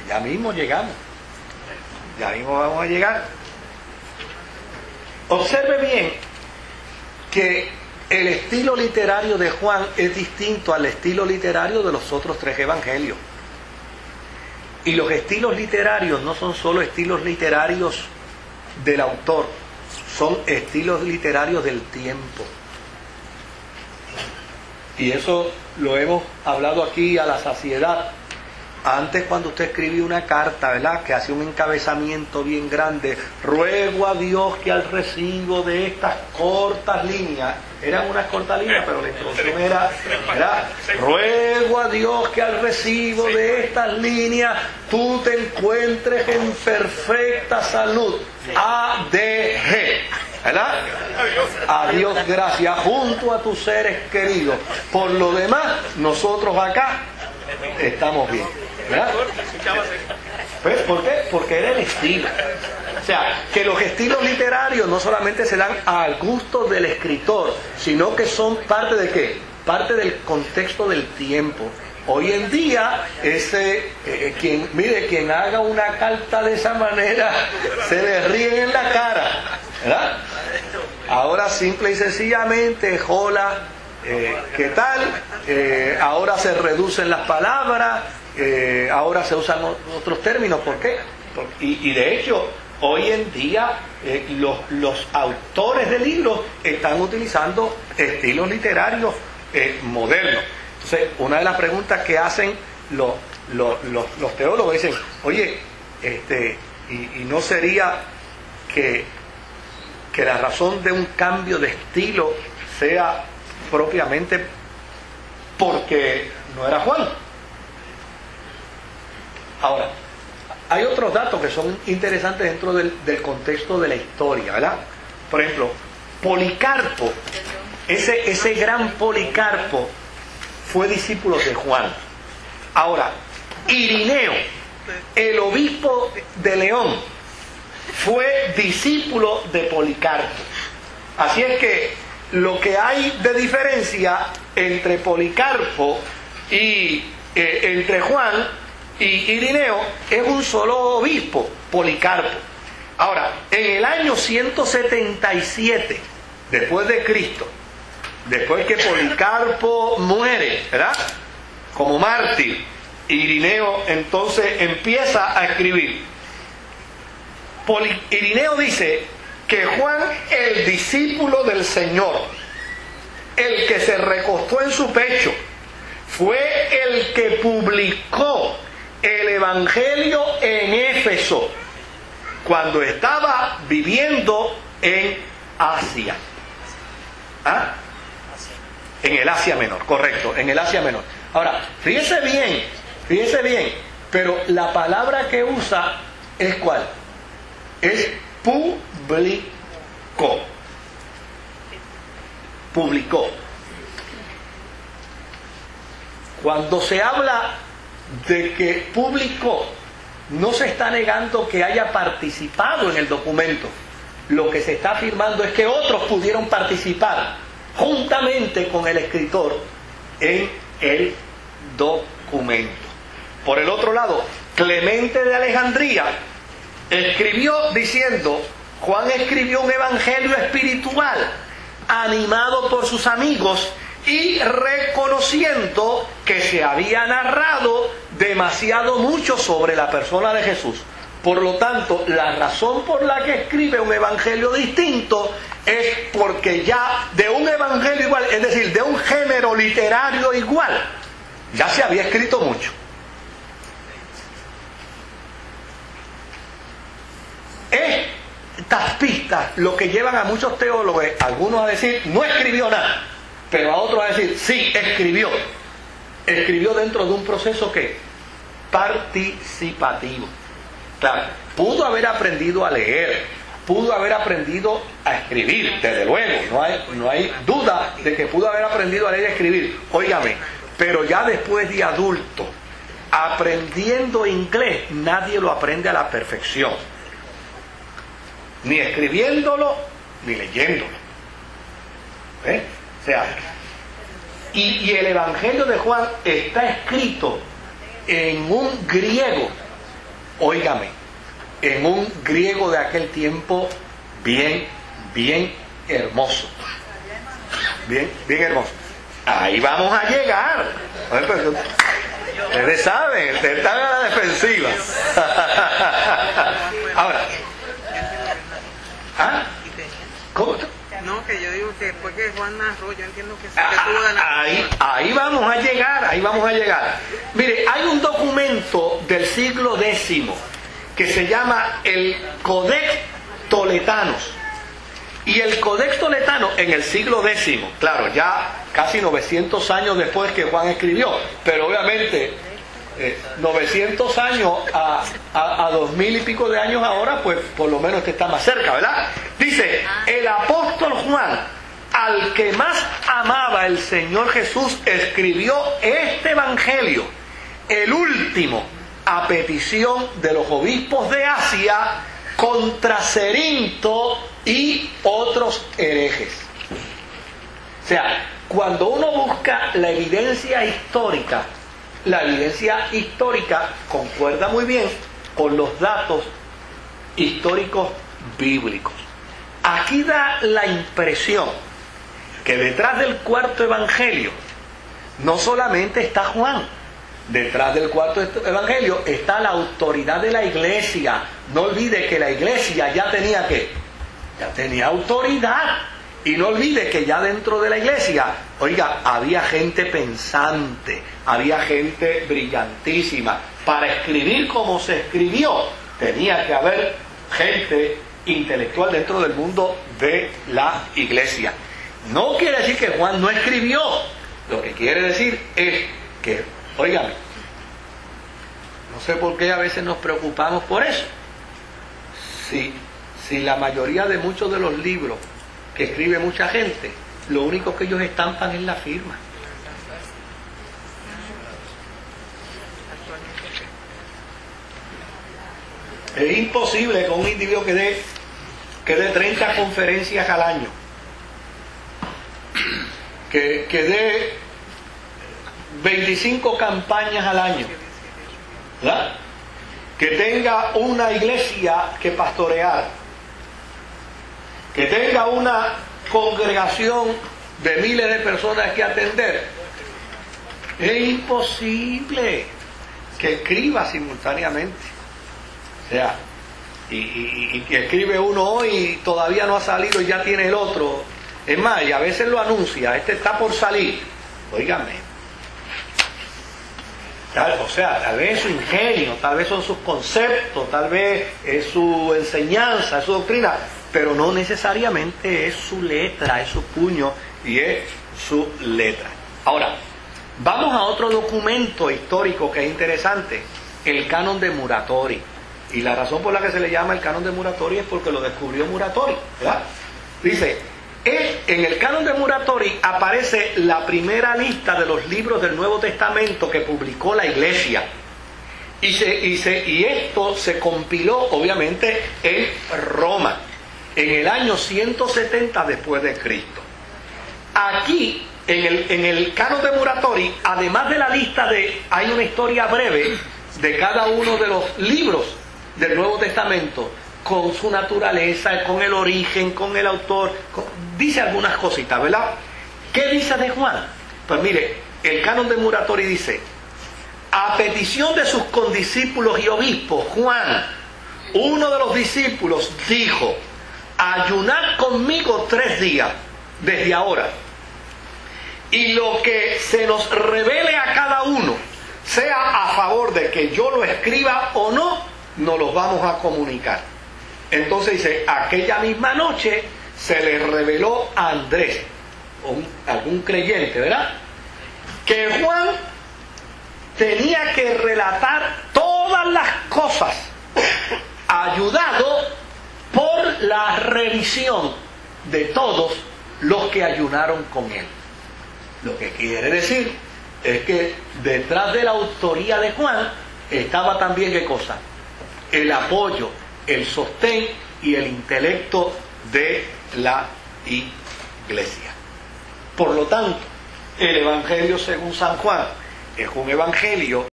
Ya mismo llegamos. Ya mismo vamos a llegar. Observe bien que el estilo literario de Juan es distinto al estilo literario de los otros 3 evangelios. Y los estilos literarios no son solo estilos literarios del autor, son estilos literarios del tiempo. Y eso lo hemos hablado aquí a la saciedad. Antes, cuando usted escribía una carta, ¿verdad?, que hacía un encabezamiento bien grande, ruego a Dios que al recibo de estas cortas líneas, eran unas cortas líneas, pero la introducción era, ¿verdad?, ruego a Dios que al recibo de estas líneas tú te encuentres en perfecta salud. ADG, ¿verdad? Adiós, gracias, junto a tus seres queridos. Por lo demás, nosotros acá estamos bien, ¿verdad? Pues, ¿por qué? Porque era el estilo. O sea, que los estilos literarios no solamente se dan al gusto del escritor, sino que son parte de ¿qué? Parte del contexto del tiempo. Hoy en día, quien haga una carta de esa manera, se le ríen en la cara, ¿verdad? Ahora simple y sencillamente, hola, ¿qué tal? Ahora se reducen las palabras, ahora se usan otros términos. ¿Por qué? Y de hecho, hoy en día los autores de libros están utilizando estilos literarios modernos. Entonces, una de las preguntas que hacen los teólogos dicen, oye, y no sería que la razón de un cambio de estilo sea propiamente porque no era Juan. Ahora, hay otros datos que son interesantes dentro del contexto de la historia, ¿verdad? Por ejemplo, Policarpo, ese gran Policarpo fue discípulo de Juan. Ahora, Irineo, el obispo de León, fue discípulo de Policarpo. Así es que lo que hay de diferencia entre Policarpo y entre Juan y Irineo es un solo obispo, Policarpo. Ahora, en el año 177 después de Cristo, después que Policarpo muere, ¿verdad?, como mártir, Irineo entonces empieza a escribir. Irineo dice que Juan, el discípulo del Señor, el que se recostó en su pecho, fue el que publicó el Evangelio en Éfeso cuando estaba viviendo en Asia. ¿Ah? En el Asia Menor, correcto, en el Asia Menor. Ahora, fíjese bien, pero la palabra que usa es ¿cuál? Es publicó. Publicó. Cuando se habla de que publicó, no se está negando que haya participado en el documento. Lo que se está afirmando es que otros pudieron participar juntamente con el escritor en el documento. Por el otro lado, Clemente de Alejandría escribió diciendo: Juan escribió un evangelio espiritual animado por sus amigos y reconociendo que se había narrado demasiado mucho sobre la persona de Jesús. Por lo tanto, la razón por la que escribe un evangelio distinto es porque ya de un evangelio igual, es decir, de un género literario igual, ya se había escrito mucho. Estas pistas lo que llevan a muchos teólogos, algunos a decir no escribió nada, pero a otros a decir sí escribió. Escribió dentro de un proceso que participativo. Claro, pudo haber aprendido a leer, pudo haber aprendido a escribir, desde luego, no hay duda de que pudo haber aprendido a leer y a escribir. Óigame, pero ya después de adulto, aprendiendo inglés, nadie lo aprende a la perfección. Ni escribiéndolo, ni leyéndolo. ¿Eh? O sea, y el Evangelio de Juan está escrito en un griego óigame, en un griego de aquel tiempo bien hermoso. Bien hermoso. Ahí vamos a llegar. Ustedes saben, ustedes están a la defensiva. Ahora, ¿ah? ¿Cómo? No, que yo digo que después que Juan narró, yo entiendo que tuvo ganas. Ahí vamos a llegar. Mire, hay un documento del siglo X que se llama el Codex Toletanos. Y el Codex Toletano en el siglo X, claro, ya casi 900 años después que Juan escribió, pero obviamente 900 años a 2000 y pico de años ahora, pues por lo menos está más cerca, ¿verdad? Dice, el apóstol Juan, al que más amaba el Señor Jesús, escribió este evangelio, el último, a petición de los obispos de Asia, contra Cerinto y otros herejes. O sea, cuando uno busca la evidencia histórica concuerda muy bien con los datos históricos bíblicos. Aquí da la impresión que detrás del cuarto evangelio no solamente está Juan. Detrás del cuarto evangelio está la autoridad de la iglesia. No olvide que la iglesia ya tenía ¿qué? Ya tenía autoridad. Y no olvide que ya dentro de la iglesia, oiga, había gente pensante, había gente brillantísima. Para escribir como se escribió, tenía que haber gente intelectual dentro del mundo de la iglesia. No quiere decir que Juan no escribió. Lo que quiere decir es que, óigame, no sé por qué a veces nos preocupamos por eso. Si la mayoría de muchos de los libros que escribe mucha gente, lo único que ellos estampan es la firma. Es imposible que un individuo que dé 30 conferencias al año, que dé 25 campañas al año, ¿verdad? Que tenga una iglesia que pastorear, que tenga una congregación de miles de personas que atender. Es imposible que escriba simultáneamente. O sea, y que escribe uno hoy y todavía no ha salido y ya tiene el otro. Es más, y a veces lo anuncia, este está por salir. Óigame. O sea, tal vez es su ingenio, tal vez son sus conceptos, tal vez es su enseñanza, es su doctrina, pero no necesariamente es su letra, es su puño y es su letra. Ahora, vamos a otro documento histórico que es interesante, el Canon de Muratori. Y la razón por la que se le llama el Canon de Muratori es porque lo descubrió Muratori, ¿verdad? Dice, en el Canon de Muratori aparece la primera lista de los libros del Nuevo Testamento que publicó la Iglesia. Y esto se compiló, obviamente, en Roma, en el año 170 después de Cristo. Aquí, en el Canon de Muratori, además de la lista hay una historia breve de cada uno de los libros del Nuevo Testamento, con su naturaleza, con el origen, con el autor, dice algunas cositas, ¿verdad? ¿Qué dice de Juan? Pues mire, el Canon de Muratori dice, a petición de sus condiscípulos y obispos, Juan, uno de los discípulos, dijo, ayunad conmigo 3 días, desde ahora, y lo que se nos revele a cada uno, sea a favor de que yo lo escriba o no, nos los vamos a comunicar. Entonces dice, aquella misma noche se le reveló a Andrés, algún creyente, ¿verdad?, que Juan tenía que relatar todas las cosas, ayudado por la revisión de todos los que ayunaron con él. Lo que quiere decir es que detrás de la autoría de Juan estaba también, ¿qué cosa? El apoyo, el sostén y el intelecto de la iglesia. Por lo tanto, el Evangelio según San Juan es un evangelio